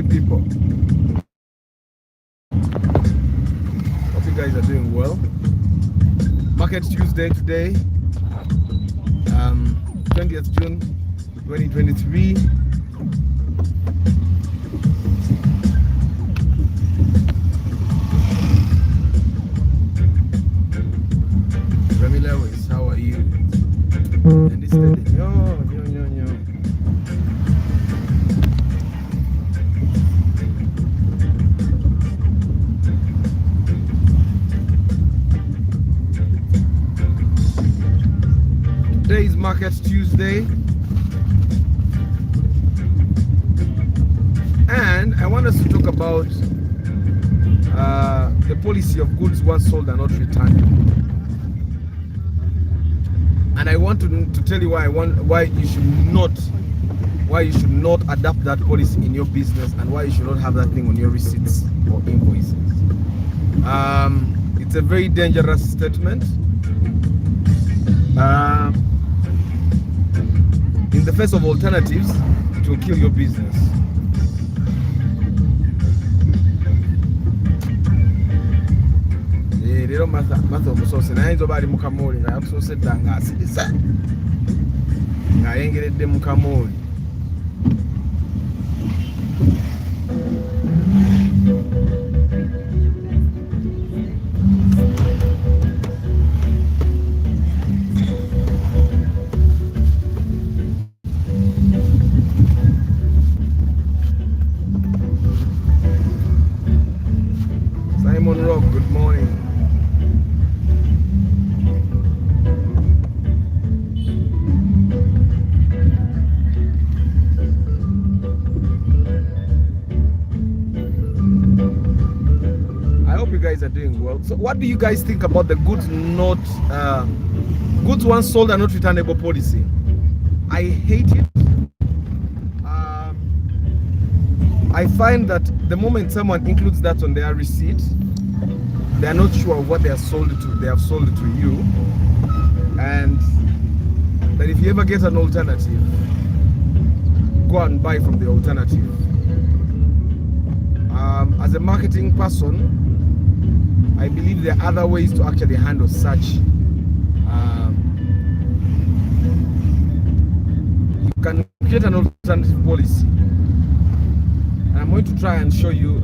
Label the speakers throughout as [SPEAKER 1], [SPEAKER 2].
[SPEAKER 1] lovely people. Hope you guys are doing well. Market Tuesday today, 20th June 2023. Remy Lewis, how are you? And it's steady. Yo. Today is Market Tuesday, and I want us to talk about the policy of goods once sold are not returned. And I want to tell you why you should not adapt that policy in your business, and why you should not have that thing on your receipts or invoices. It's a very dangerous statement. In the face of alternatives, it will kill your business. Lero Martha omusose nayinza oba ali mu kamooli nga yakusosedda ng'asirisa ng'ayengeredde mu kamooli. Simon Rock, good morning. I hope you guys are doing well. So what do you guys think about the goods once sold are not returnable policy? I hate it. I find that the moment someone includes that on their receipt, they are not sure of what they have sold it to. They have sold it to you, and that if you ever get an alternative, go and buy from the alternative. As a marketing person, I believe there are other ways to actually handle such. You can create an alternative policy. I'm going to try and show you.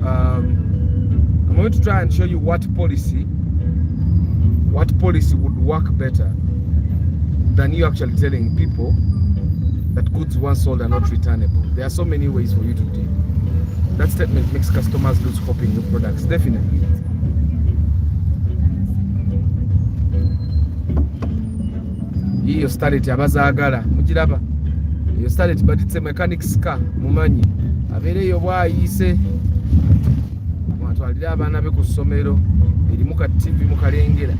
[SPEAKER 1] What policy would work better than you actually telling people that goods once sold are not returnable. There are so many ways for you to do. That statement makes customers lose hope in your products. Definitely. Iyo starlet abazagala mugiraba. Iyo starlet, but it's a mechanic's car. Mumanyi. Abeereyo bwayise mwatwalira abaana be ku ssomero erimu ka TV mukalengera.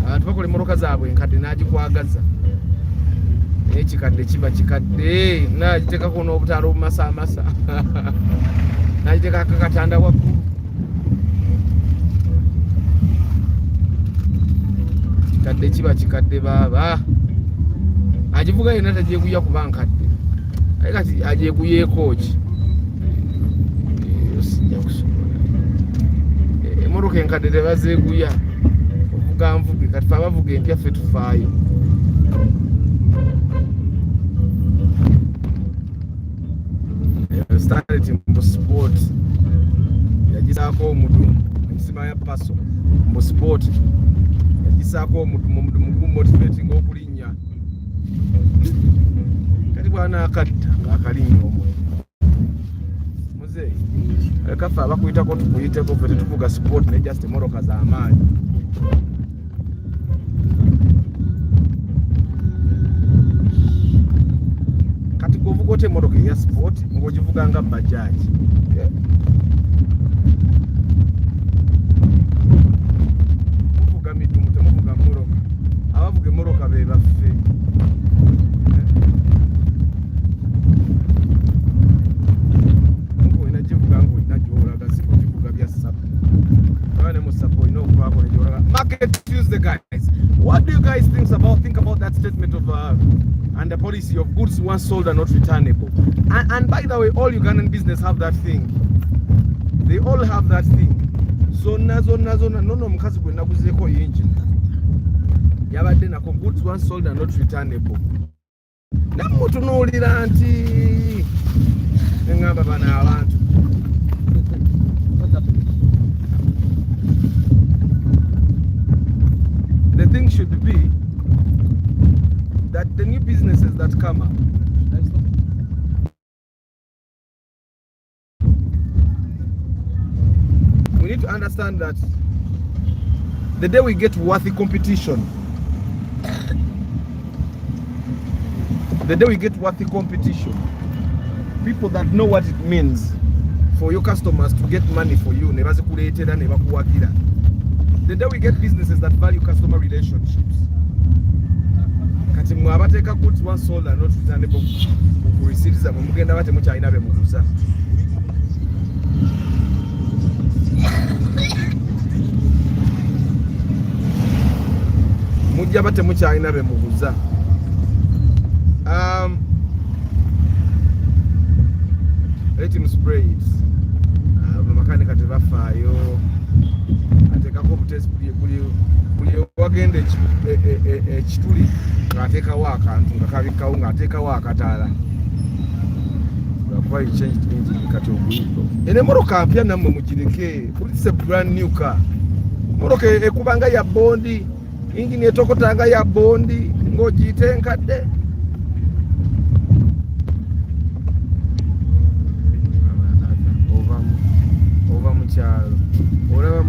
[SPEAKER 1] Abantu bakola emmoloka zaabwe enkadde n'agikwagaza. Ekikadde kiba kikadde n'agiteekako n'obutaala obumasaamasa n'agiteekako akatanda waggulu. Kikadde kiba kikadde baaba. Agivuga yena tagyekuya kuba nkadde. Aye kati agyekuyeeko ki? Sijja kusobola. Emmoloka enkadde tebazeeguya. Ovuga nvuge kati fe abavuga empya ffe tufaayo. Started mu sport. Yagisaako omudumu. Ensima ya paso mu sport. Yagisaako omudumu gumotivating okulinnya. Kati bwana akatta ng'akalinnya omwe. Muzeeyi kaffe abakuyitako tukuyiteko ffe tetuvuga sport ne just emmoloka z'amaanyi. Kati gwovuga ota emmoloka eya sport ng'ogivuga nga bajaaji. Muvuga midumu temuvuga mmoloka. Abavuga emmoloka be baffe. Market Tuesday, guys. What do you guys think about that statement of and the policy of goods once sold are not returnable? And by the way, all Ugandan business have that thing. They all have that thing. So nazo nono mkazi kwe naguzeko yinji. Yabadde nako goods once sold are not returnable. Namutunuulira nti ngamba bana abantu. The thing should be that the new businesses that come up, we need to understand that the day we get worthy competition, people that know what it means for your customers to get money for you, the day we get businesses that value customer relationships, kati mwabateka goods once sold are not returnable ku receipts zamwe mugenda bate mukyalina be muguza. Mujja bate mukyalina be muguza. Let him spray it. Makanika tebafaayo. Atekako butesi buli wagenda ekituli ng'ateekawo akantu nga kabikkawo ng'ateekawo akataala. Why you changed engine kati oguyito. Ene moroka mpya nammwe mugireke. It's a brand new car. Moroka ekubanga ya bondi, engine etokotanga ya bondi, ng'ogiyita enkadde. Ova mu kyalo. Olaba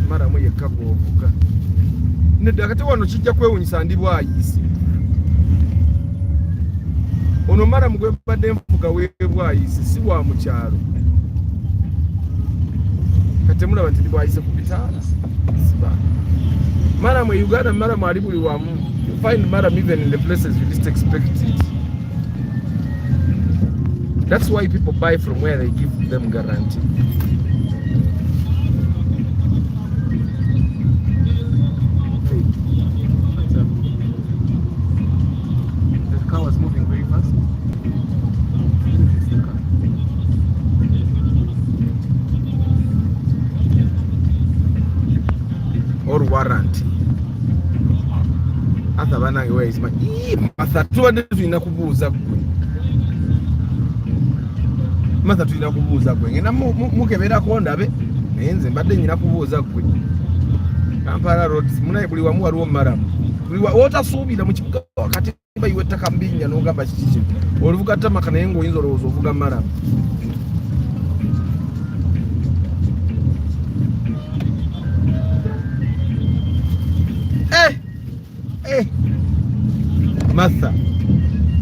[SPEAKER 1] maramu yekka gw'ovuga. Nedda kati wano kijja kwewunyisa ndi Bwayisi. Ono maramu gwe badde nfuga w'e Bwayisi si wa mu kyalo. Kati mulaba nti ndi Bwayisi ku bitaala. Siba. Maramu e Uganda, maramu ali buli wamu. You find maramu even in the places you least expect it. That's why people buy from where they give them guarantee. Or warranty. Ata banange where is my Martha tuwadde tulina kubuuza gwe. Martha tulina kubuuza gwe. Ngenda mukeberako ndabe naye nze mbadde nyina kubuuza gwe. Kampala Road munaye buli wamu waliwo maramu. Buli wotasuubira mu kibuga wakati bayiwa ettaka mbinnya n'ogamba kiki kino. Oluvuga tamaka naye ng'oyinza olowooza ovuga maramu. Martha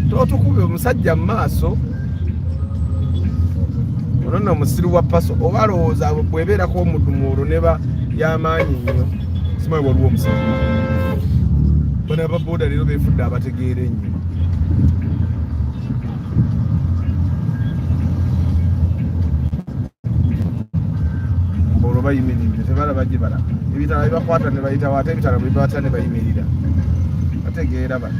[SPEAKER 1] totukube omusajja mu maaso ono omusiru wa paso oba alowooza bwebeerako omudumuulo neba y'amaanyi nnyo simanyi waliwo omusajja bano ababooda leero beefudde abategeera ennyo. olwo bayimiridde tebalaba gye balaba ebitala bibakwata ne bayitawo ate ebitala bwe bibakwata ne bayimirira bategeera bano.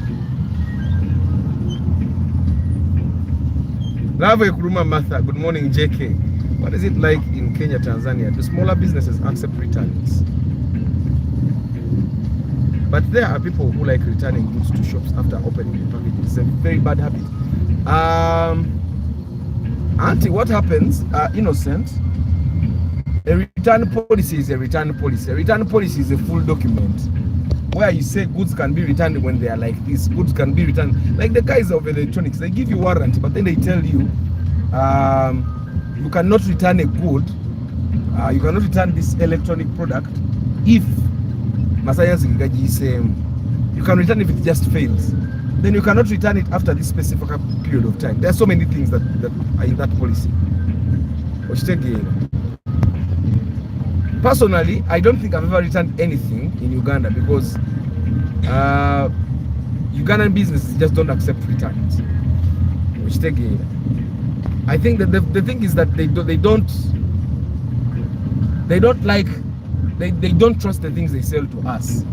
[SPEAKER 1] Lava Kuruma Martha, good morning JK. What is it like in Kenya, Tanzania? Do smaller businesses accept returns? But there are people who like returning goods to shops after opening the package. It's a very bad habit. Auntie, what happens? Innocent. A return policy is a return policy. A return policy is a full document where you say goods can be returned when they are like this. Goods can be returned. Like the guys of electronics, they give you warranty, but then they tell you you cannot return a good, you cannot return this electronic product if you can return if it just fails. Then you cannot return it after this specific period of time. There are so many things that are in that policy. Personally, I don't think I've ever returned anything in Uganda because Ugandan businesses just don't accept returns. I think that the thing is that they don't trust the things they sell to us.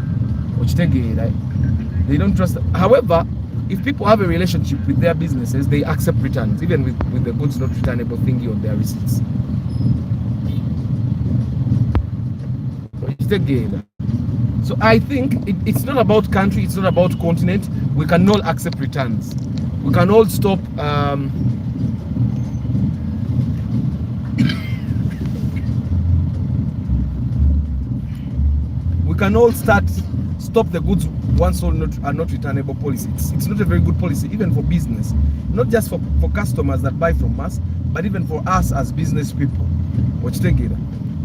[SPEAKER 1] They don't trust. However, if people have a relationship with their businesses, they accept returns, even with the goods not returnable thingy on their receipts. So I think it's not about country, it's not about continent. We can all accept returns. We can all stop we can all stop the goods once sold are not returnable policy. It's not a very good policy, even for business, not just for customers that buy from us, but even for us as business people.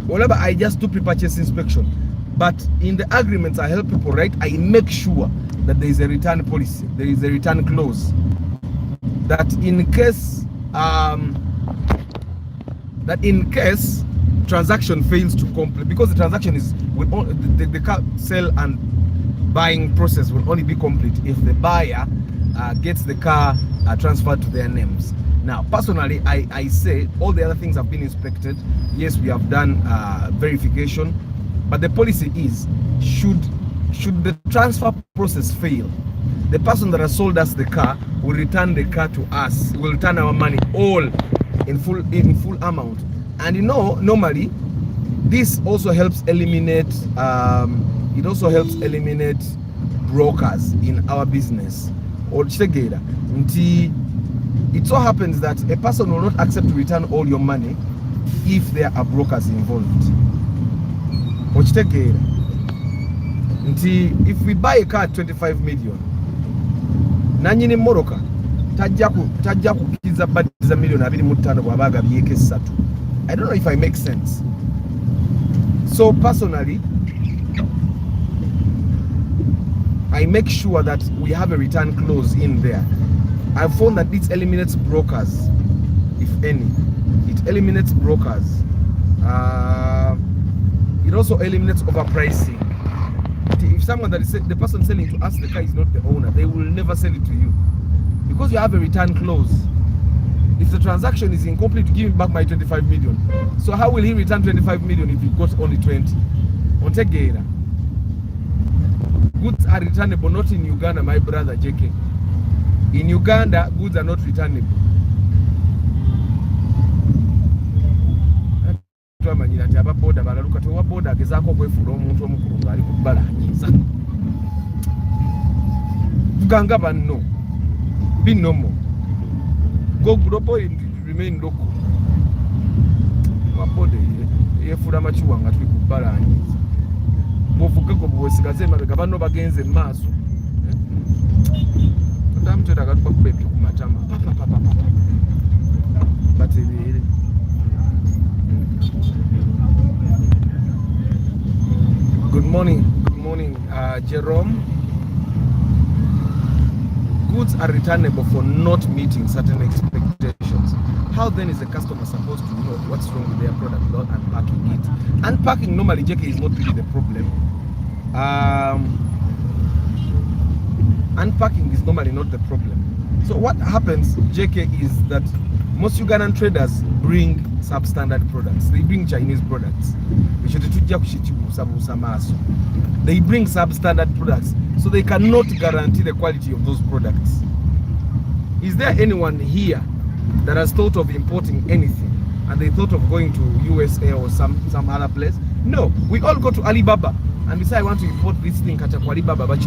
[SPEAKER 1] Whatever, I just do pre-purchase inspection, but in the agreements I help people write, I make sure that there is a return policy, there is a return clause, that in case transaction fails to complete, because the transaction is the car sale and buying process will only be complete if the buyer gets the car transferred to their names. Now, personally, I say all the other things have been inspected. Yes, we have done verification, but the policy is, should the transfer process fail, the person that has sold us the car will return the car to us. Will return our money all in full amount. And you know, normally this also helps eliminate brokers in our business. It so happens that a person will not accept to return all your money if there are brokers involved. If we buy a car at 25 million, nanyini moroka tajja kukiza badiza million 25 bwabaga byeke 3. I don't know if I make sense. So personally, I make sure that we have a return clause in there. I've found that it eliminates brokers, if any. It eliminates brokers. It also eliminates overpricing. If someone that is the person selling to us the car is not the owner, they will never sell it to you, because you have a return clause. If the transaction is incomplete, give him back my 25 million. So how will he return 25 million if he got only 20? Goods are returnable, not in Uganda, my brother JK. In Uganda, goods are not returnable. Uganga banno be normal, go global and remain local. Mabode yefula machiwanga tuli kubalanyiza bovugeko bwesigaze mabega banno bagenze maaso ndamutera akatuba kubepye ku matama batebeere. Good morning, Jerome. Goods are returnable for not meeting certain expectations. How then is the customer supposed to know what's wrong with their product without unpacking it? Unpacking normally, JK, is not really the problem. Unpacking is normally not the problem. So what happens, JK, is that most Ugandan traders bring substandard products. They bring Chinese products. They bring substandard products, so they cannot guarantee the quality of those products. Is there anyone here that has thought of importing anything and they thought of going to USA or some other place? No, we all go to Alibaba and we say, I want to import this thing at Alibaba, and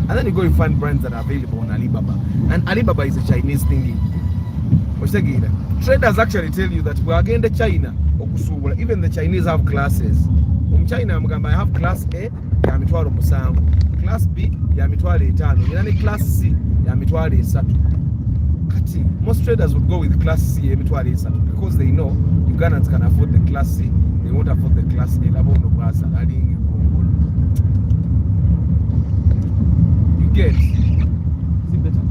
[SPEAKER 1] then you go and find brands that are available on Alibaba, and Alibaba is a Chinese thing. Traders actually tell you that we are again the China. Even the Chinese have classes. China, I have class A, ya mitwalo musanvu. Class B, ya mitwalo 5. Yani class C, ya mitwalo 3. Kati, most traders would go with class C, ya mitwalo 3, because they know Ugandans can afford the class C, they won't afford the class A. You get? Is it better?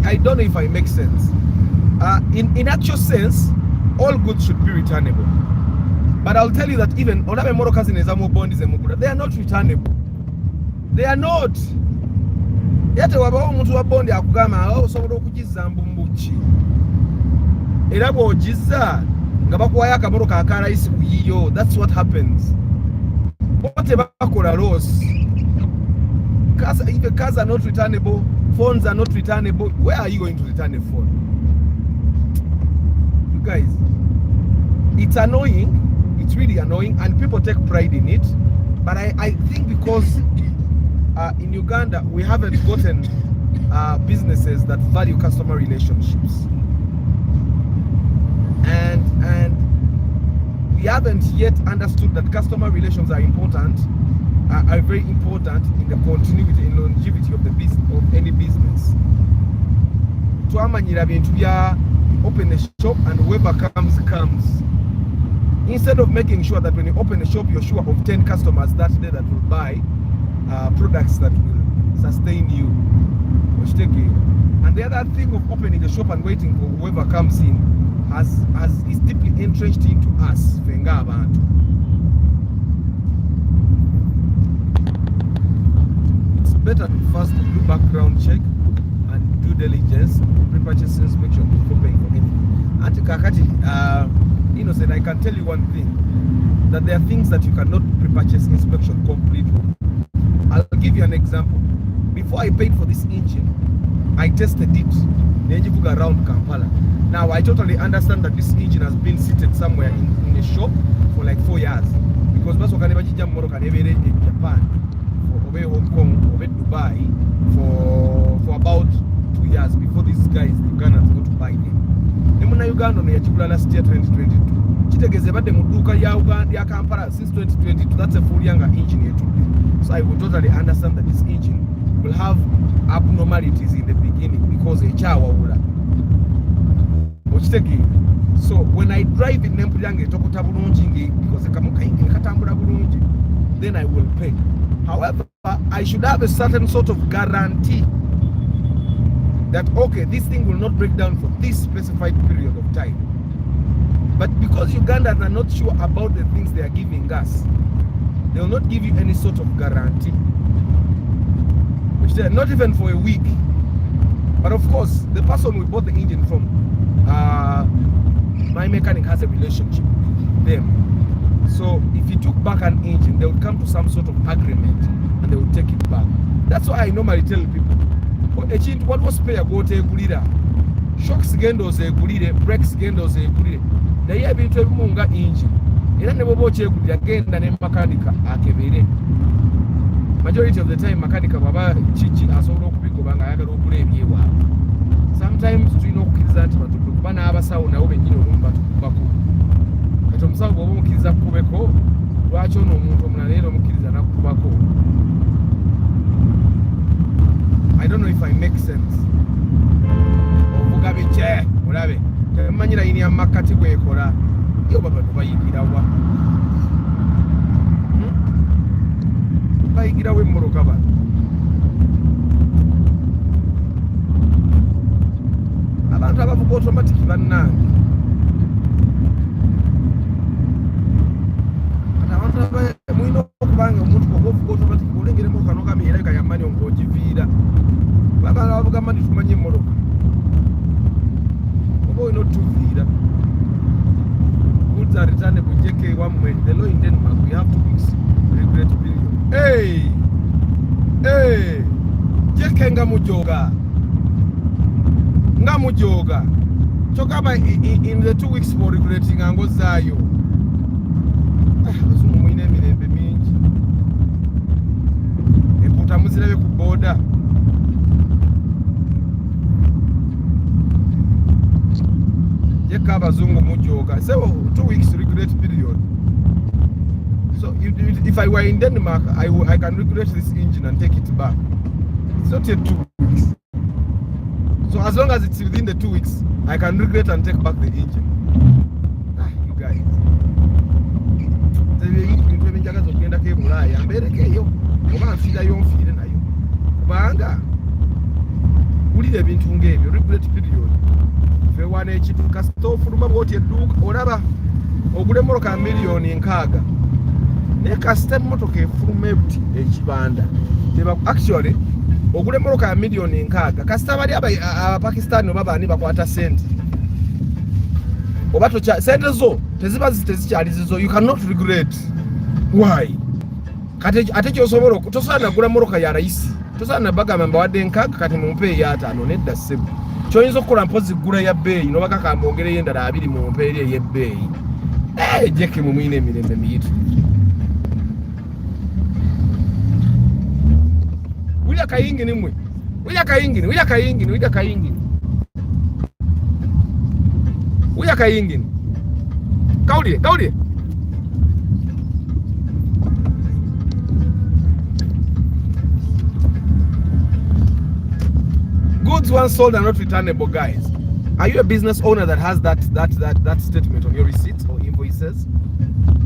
[SPEAKER 1] I don't know if I make sense. In actual sense, all goods should be returnable. But I'll tell you that even olabe motoka zinezamo bondi zemugula, they are not returnable. They are not. Yate wabawo omuntu wa bondi akugamba osobola okugizza mbumbuki. Era bw'ogizza nga bakuwayo akamotoka akarayisi ku yiyo. That's what happens. What bakola loss. If cars are not returnable, phones are not returnable, where are you going to return a phone? You guys, it's annoying. It's really annoying, and people take pride in it. But I think because in Uganda we haven't gotten businesses that value customer relationships, and we haven't yet understood that customer relations are important, are very important in the continuity and longevity of the business, of any business. Twamanyira bintu bya open a shop and whoever comes. Instead of making sure that when you open a shop, you're sure of 10 customers that day that will buy products that will sustain you. And the other thing of opening a shop and waiting for whoever comes in is deeply entrenched into us. It's better to first do background check and due diligence, pre-purchase inspection before paying for anything. And Kakati, Innocent, I can tell you one thing, that there are things that you cannot pre-purchase inspection completely. I'll give you an example. Before I paid for this engine, I tested it around Kampala. Now I totally understand that this engine has been seated somewhere in a shop for like 4 years, because in Japan, or Hong Kong, or Dubai for about 2 years before these guys, the Ugandans, go to buy them. Uganda last year 2022. Chitegeze bade muduka ya Uganda ya Kampala since 2022. That's a full younger engine here today. So I would totally understand that this engine will have abnormalities in the beginning because a chawa wula. So when I drive in Nempuyange tokota bulungi because kamuka engine katambula bulungi, then I will pay. However, I should have a certain sort of guarantee that okay, this thing will not break down for this specified period of time. But because Ugandans are not sure about the things they are giving us, they will not give you any sort of guarantee, which they are not even for a week. But of course, the person we bought the engine from, my mechanic has a relationship with them. So if he took back an engine, they would come to some sort of agreement and they would take it back. That's why I normally tell people, what was spare go to egulira, shocks gendo ze egulire, brakes gendo ze egulire, naye ebintu ebimu nga engine era ne bwoba okyegulira genda ne makanika akebere. Majority of the time makanika baba chichi asobola okubigoba nga ayagala okula ebyewaabwe. Sometimes tulina okukkiriza nti batukuba kuba n'abasawo nabo bennyini olumu batukubako, kati omusawo bw'oba omukkiriza kukubeko, lwaki ono omuntu omulala era omukkiriza nakukubako? I don't know if I make sense. Ovuga biche, olabe. Temanyira yini amakati bwekola. Yo baba tubayigira wa. Bayigira we mmoroka ba. Abantu abavuga automatic bannange. Abantu mwino okubanga omuntu bw'ovuga automatic olengeremu kano kamera kayamani ongojiviira. Baba bavuga mani tumanye mmoroka. Obo ino tuviira. Goods are returnable JK1 the law in Denmark we have 2 weeks regret period. Hey! JK nga mujoga. Chokama in the 2 weeks for regretting ango zayo. Bazungu mwine mirembe mingi. Emputa muzirebe ku boda. Jeka bazungu mujoga. So 2 weeks regret period. So if I were in Denmark, I can regret this engine and take it back. It's not yet 2 weeks. So as long as it's within the 2 weeks, I can regret and take back the engine. You guys. Regret period. Fe wane ekitu kasitofu luma bwoti edduuka olaba ogule motoka milioni nkaaga naye kasita motoka efuluma ebuti ekibanda actually ogule motoka ya milioni nkaaga kasita bali abapakistani oba baani bakwata sente oba sente zo teziba tezikyali zizo, you cannot regret. Why? Kati ate kyosobola tosaana gula motoka ya rais, tosaana bagamba mbawadde nkaaga kati mumpe ey'ataano, nedda ssebo. Kyoyinza okukola mpozi gula ya bbeeyi noba kaka mwongereyo endala 2 mumpe eri ey'ebbeeyi. Jeke mumwine emirembe miyitirivu. Wila kayingini mwe. Wila kayingini. Kaulire. Goods once sold are not returnable, guys. Are you a business owner that has that statement on your receipts or invoices?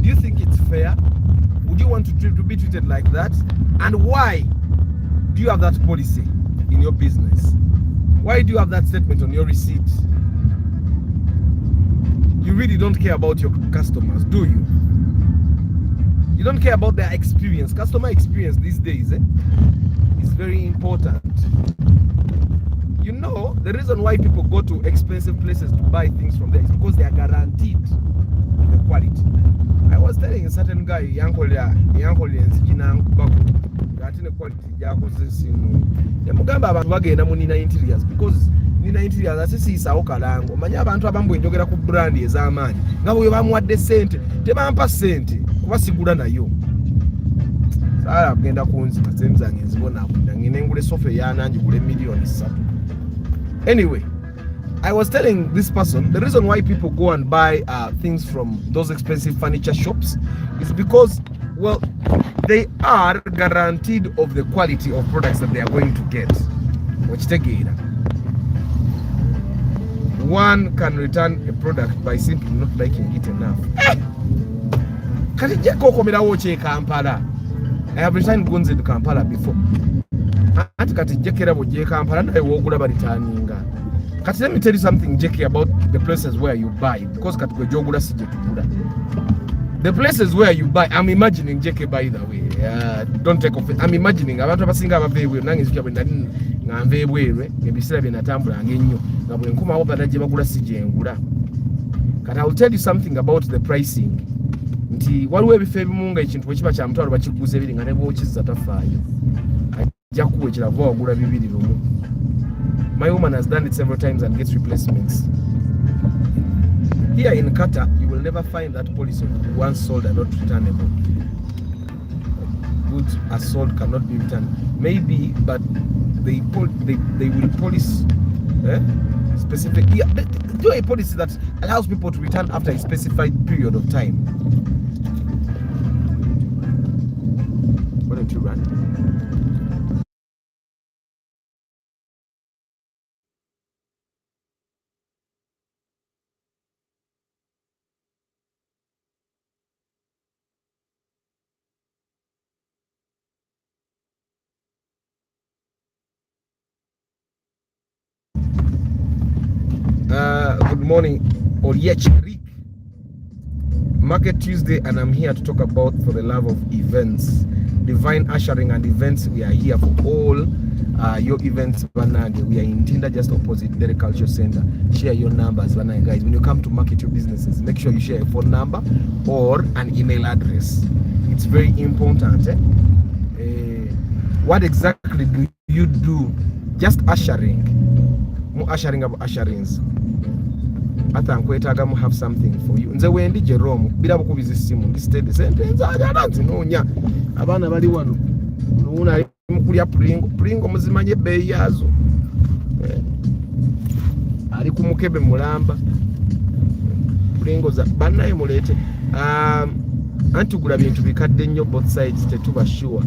[SPEAKER 1] Do you think it's fair? Would you want to be treated like that? And why do you have that policy in your business? Why do you have that statement on your receipt? You really don't care about your customers, do you? You don't care about their experience. Customer experience these days is very important. You know, the reason why people go to expensive places to buy things from there is because they are guaranteed the quality. I was telling a certain guy, quality yamugamba abantu bagenda mu Nina Interiors because Nina Interiors asisiisawo kalango. Manya abantu abamu enjogera ku brand ez'amaanyi nga bwe bamuwadde ssente tebampa ssente kuba sigula nayo. Saala agenda kunzima ssente zange nzibonaabona ngenda ngule sofa yanangi gule million 3. Anyway, I was telling this person the reason why people go and buy things from those expensive furniture shops is because, well, they are guaranteed of the quality of products that they are going to get. One can return a product by simply not liking it enough. I have returned goods in Kampala before. Let me tell you something, Jackie, about the places where you buy, because the places where you buy, I'm imagining, Jackie, by the way, don't take offense, I'm imagining I will tell you something about the pricing. My woman has done it several times and gets replacements. Here in Qatar, you will never find that policy of once sold are not returnable. Goods are sold cannot be returned. Maybe, but they will police specific. Yeah, they do a policy that allows people to return after a specified period of time. Why don't you run? Good morning, Oriech Rick. Market Tuesday, and I'm here to talk about For the Love of Events, divine ushering and events. We are here for all your events. We are in Tinder, just opposite the Culture Center. Share your numbers, guys. When you come to market your businesses, make sure you share a phone number or an email address. It's very important. What exactly do you do? Just ushering. More ushering of usherings. Ata nkwetaaga mu have something for you. Nze wendi Jerome bila bukubiza simu ndistede sentence agala nzinoonya abaana bali wano nuuna ali mukulya pulingo muzimanye bbeeyi yazo ali ku mukebe mulamba pulingo za bannaye muleete anti gula bintu bikadde nnyo both sides tetuba sure.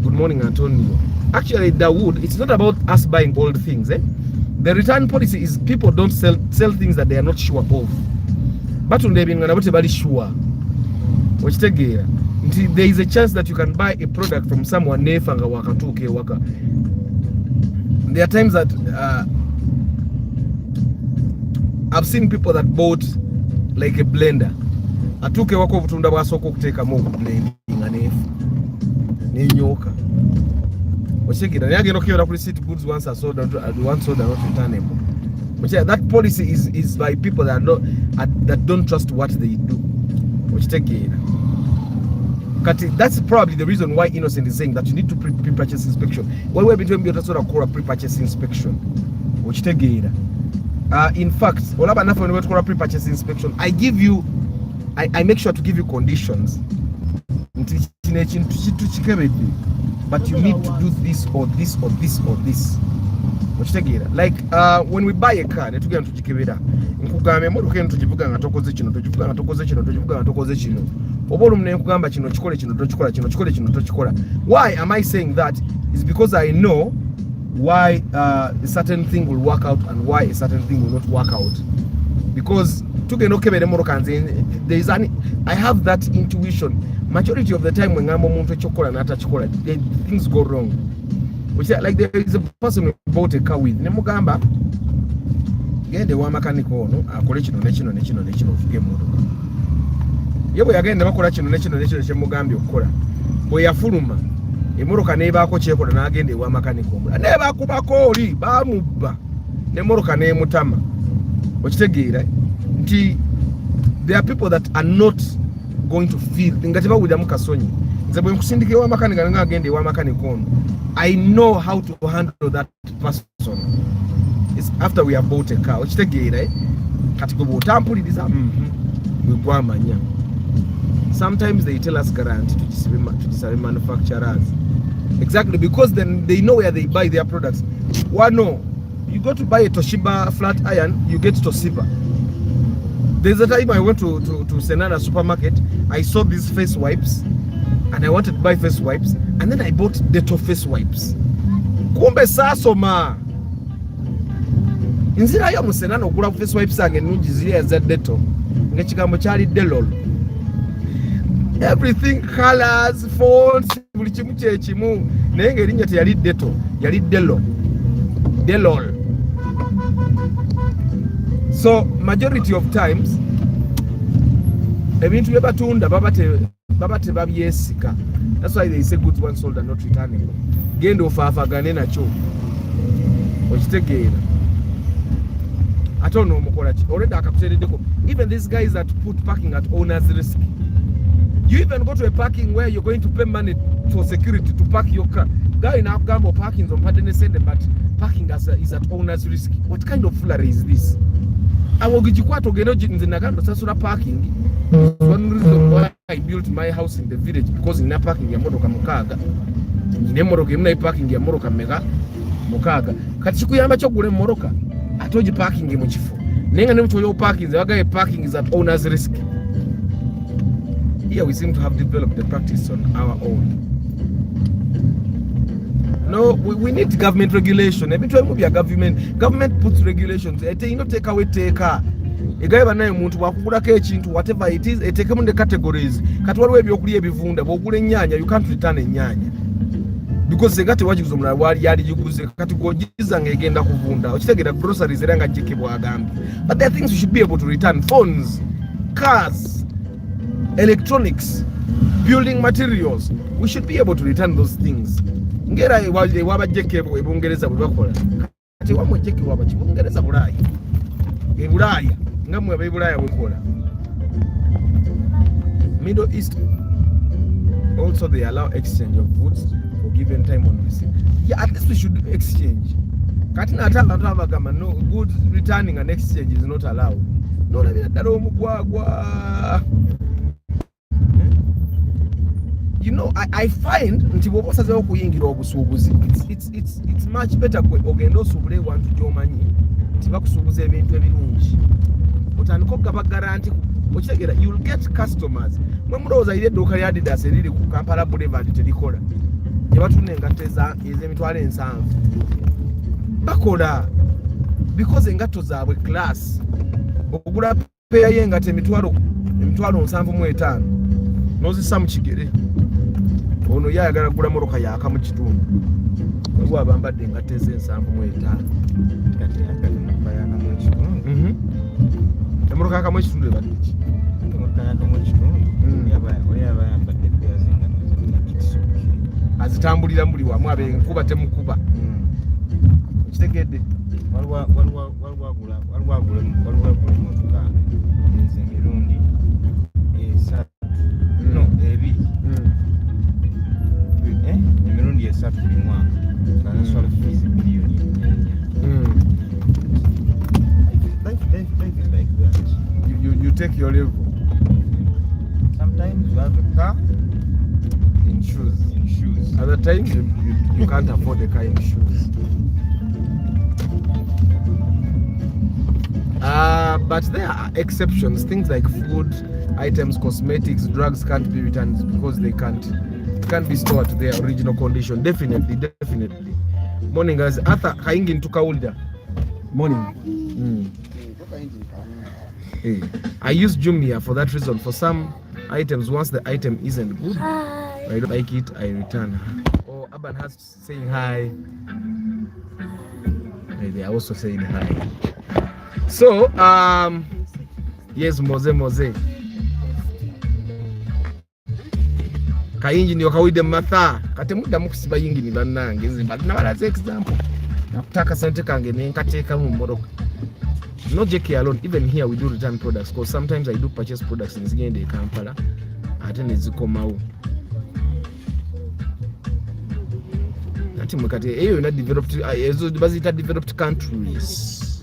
[SPEAKER 1] Good morning, Antonio. Actually, Dawood, it's not about us buying old things. The return policy is people don't sell things that they are not sure of. But they are sure. There is a chance that you can buy a product from someone. There are times that I've seen people that bought like a blender. atuuke wako obutunda bwasooka okuteekamu obublendinga neefu n'enyoka okitegera naye agenda okuyora ku receipt goods once are sold not returnable. That policy is by people that don't trust what they do. That's probably the reason why Innocent is saying that you need to pre-purchase inspection. Well, we're between the sort of pre-purchase inspection. In fact, all about enough when we call pre-purchase inspection, I make sure to give you conditions. But you need to do this or this or this or this. Like when we buy a car, netugenda tukikebera nkugamba emotoka eno tugivuga nga tokoze kino tugivuga nga tokoze kino tugivuga nga tokoze kino oba olumu nkugamba kino kikole kino tokikola kino kikole kino tokikola. Why am I saying that? Is because I know why a certain thing will work out and why a certain thing will not work out. Because tugenda okebera emotoka nze I have that intuition. Majority of the time when ngamba omuntu ekyokola n'atakikola things go wrong. Which like there is a person who bought a car with nemugamba gende wa mechanic ono akole kino nekino nekino nekino ofuge emotoka yebo yagenda bakola kino nekino nekino kyemugambye okukola bwe yafuluma emotoka nebaako kyekola n'agenda wa mechanic omulala nebakubako oli bamubba n'emotoka n'emutama okitegeera nti there are people that are not going to feel nga tebawuliramu kasonyi. Nze bwe nkusindika ewa mechanic nga agenda ewa mechanic ono I know how to handle that person. It's after we have bought a car. Okitegeera kati gwe bw'otampuliriza gwe gwamanya. Sometimes they tell us guarantee to disabe manufacturers. Exactly, because then they know where they buy their products. No, you go to buy a Toshiba flat iron, you get Toshiba. There's a time I went to Senana supermarket, I saw these face wipes and I wanted to buy face wipes, and then I bought Dettol face wipes. Kumbe sasoma nzira yo musenana okula face wipes ange nungi ziriya za Dettol ng'ekigambo kyali Delol. Everything, colors, fonts, buli kimu kyekimu naye ng'erinnya teyali Dettol, yali Delol. So majority of times ebintu bye batunda baba tebabyesika. That's why they say goods once sold are not returnable. Genda ofaafagane nakyo okitegeera ate ono omukola ki already akakutereddeko. Even these guys that put parking at owner's risk, you even go to a parking where you're going to pay money for security to park your car. Guy in Afghan parking on Padene, but parking is at owner's risk. What kind of foolery is this? Awogijikwato genoji nzinagando sasura parking. One reason why I built my house in the village, because in parking ya motoka mukaga nemoroka imna parking ya motoka mega mukaga kati kikuyamba kyo gule moroka atoji parking mu kifo nenga nemuto yo parking zaga parking is at owner's risk. Here we seem to have developed the practice on our own. No, we need government regulation. Every time we have government puts regulations. You know, take away taker. A guy by name muntu wakugulako ekintu whatever it is, take them in the categories. Kati waliwo ebyokulya ebivunda bw'ogula ennyanja, you can't return ennyanja because segate wagize omulala wali yali giguze kati gogiza ng'egenda kuvunda. Okitegeera groceries era nga jjekebwa agambye. But there are things you should be able to return: phones, cars, electronics, building materials. We should be able to return those things. Ngera wabajjekebwa ebungereza bwe bakola kati wamwe jjekebwa abakibungereza Bulaaya Bulaaya nga mwe ab'Ebulaaya bwekola. Middle East also they allow exchange of goods for given time on receipt. Yeah, at least we should exchange. Kati nata abantu abagamba no goods returning and exchange is not allowed. No labira ddala omugwagwa. You know, I find nti bw'oba osazeewo okuyingira obusuubuzi, it's much better ogenda osuubule ewantu gy'omanyi nti bakusuubuza ebintu ebirungi. Otandika okugaba garanti, okitegeera you'll get customers. Mwe mulowooza iri edduuka lya Adidas eriri ku Kampala Boulevard terikola, gye batunda engatto ez'emitwalo 7 bakola because engatto zaabwe class. Okugula peya y'engatto emitwalo 75 n'ozissa mu kigere. Ono yayagala kugula moroka yaka mu kitundu bwe abambadde engatto ez'ensanvu mu 5 kati yaka bayaka mu kitundu emoroka yaka mu kitundu ebadde ki
[SPEAKER 2] n'abantu mu kitundu yaba yambadde byazinga
[SPEAKER 1] azitambulira muli wamu abe nkuba temukuba kitegedde
[SPEAKER 2] waliwo emmotoka nze emirundi esatu ebiri emirundi esatu buli mwaka naswala fees miliyoni 4. Life is like that.
[SPEAKER 1] You take your level.
[SPEAKER 2] Sometimes you have a car
[SPEAKER 1] In shoes. Other
[SPEAKER 2] Other
[SPEAKER 1] times you can't afford the car in shoes. But there are exceptions. Things like food items, cosmetics, drugs can't be returned because they can't be stored to their original condition. Definitely. Morning guys. Arthur kaingi ntukawulira. Morning. Hey, I use Jumia for that reason. For some items, once the item isn't good, I don't like it, I return. Oh, Aban has saying hi. Hey, they are also saying hi. So, yes, Moze. Kainji ndio kawide matha. Kate muda mukusiba yingi ni banange. Nzimba na wala example. Nakutaka sente kange ne nkateka mu mboroka. Not JK alone, even here we do return products because sometimes I do purchase products in Zigende Kampala ate nezikomawo ati mukati eyo na developed ezo bazita developed countries.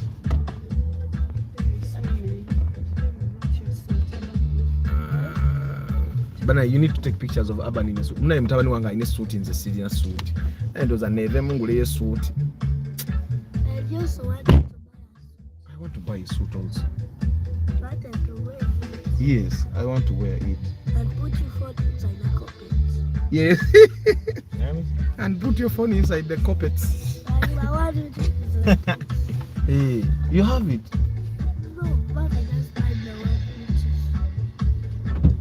[SPEAKER 1] Bana, you need to take pictures of Urban in a suit. Mna mtabani wanga in a suit in the city, in a suit and those are neve mungule suit. I want to buy a suit also. Yes, I want to wear it.
[SPEAKER 3] And put your phone inside the carpet.
[SPEAKER 1] Yes. And put your phone inside the carpet.
[SPEAKER 3] I want to do this.
[SPEAKER 1] Hey, you have it.
[SPEAKER 3] No, but I just find the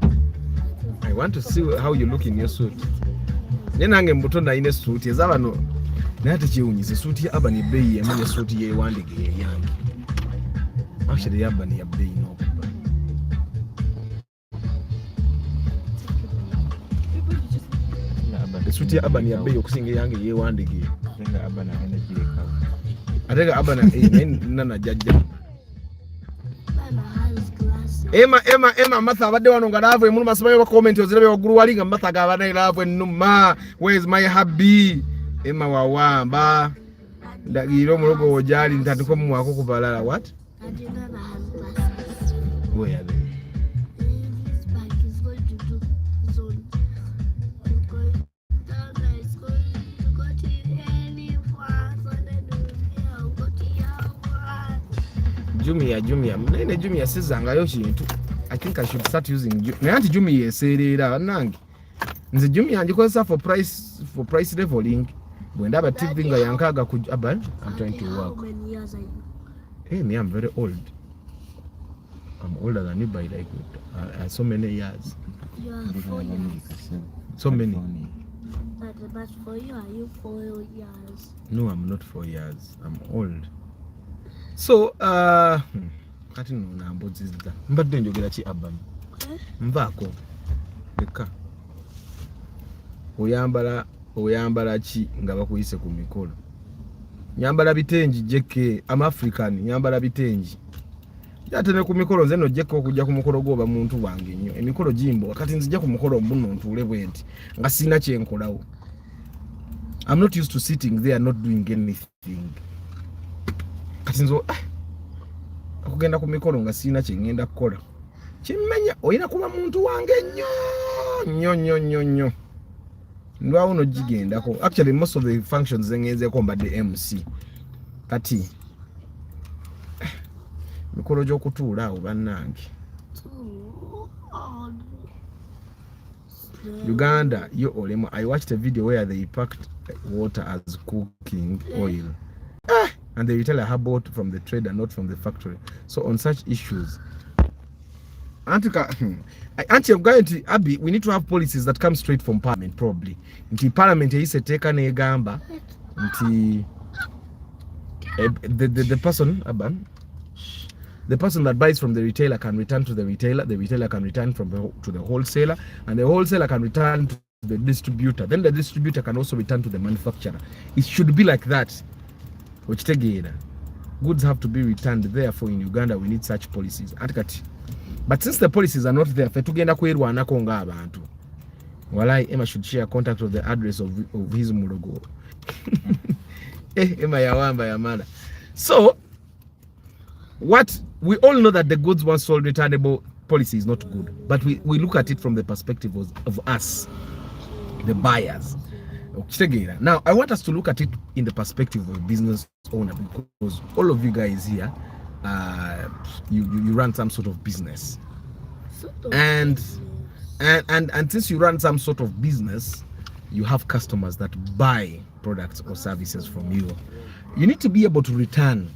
[SPEAKER 3] one.
[SPEAKER 1] I want to see how you look in your suit. Nenange mbutonda ine suit ezabano nate chiunyise suit ya Urban bei yamanya suit ye wandike yange. Actually Urban ya bei no. Suit ya Urban ya bei okusinga yange ye wandike.
[SPEAKER 2] Nga Urban anajireka.
[SPEAKER 1] Ateka Urban nana jajja. Emma Martha abadde wano nga laavu emulu masomayo ba comment ozirabe waggulu wali nga Martha ga abadde laavu ennuma. Where's my hubby? Emma wawamba ndagiro mulogo ojali ntatiko mu wako kubalala what? Where are they?
[SPEAKER 3] This bag is going to do zone. It's going down there. It's going to go to elephants and then we'll go to Yawa.
[SPEAKER 1] Jumia. Mnene Jumia sizangayo kintu. I think I should start using Jumia. Nanti Jumia eserera nange. Nze Jumia ngikozesa for price leveling. Bwendaba TV nga yankaga ku Urban. I'm trying to work.
[SPEAKER 3] How many years are you?
[SPEAKER 1] Hey, me, I'm very old. I'm older than you by like so many years.
[SPEAKER 3] You are 4 years.
[SPEAKER 1] So many.
[SPEAKER 3] But for you, are you 4 years?
[SPEAKER 1] No, I'm not 4 years. I'm old. So, kati no nambozizza. Mbadde njogera ki Urban? Nvaako. Leka. Oyambala ki nga bakuyise ku mikolo? Nyambala bitenji JK. I'm African. Nyambala bitenji. Yatene ku mikolo nze no JK okujja ku mukolo gwoba muntu wange nnyo. Emikolo jimbo wakati nzija ku mukolo mbuno ntule bwenti. Nga sina kyenkolawo. I'm not used to sitting there not doing anything. Kati nzo akugenda ku mikolo nga sina kyengenda kukola. Kimmenya oyina kuba muntu wange nnyo. Ndwawo no jigendako. Actually most of the functions zengezeeko mbadde MC. Kati mikolo gy'okutuula awo bannange. Uganda yo olemo. I watched a video where they packed water as cooking oil. And they retailer have bought from the trader, not from the factory. So on such issues, Auntie, I'm going to Abby. We need to have policies that come straight from Parliament, probably. Until Parliament is taken a gamba, until the person Aban, The person that buys from the retailer can return to the retailer can return to the wholesaler, and the wholesaler can return to the distributor. Then the distributor can also return to the manufacturer. It should be like that. Goods have to be returned. Therefore, in Uganda, we need such policies. But since the policies are not there, Walai, Emma should share contact of the address of his mulogo. Emma yawamba yamana. So, what we all know that the goods once sold returnable policy is not good, but we look at it from the perspective of us, the buyers. Now, I want us to look at it in the perspective of a business owner, because all of you guys here, you run some sort of business, and since you run some sort of business, you have customers that buy products or services from you. You need to be able to return.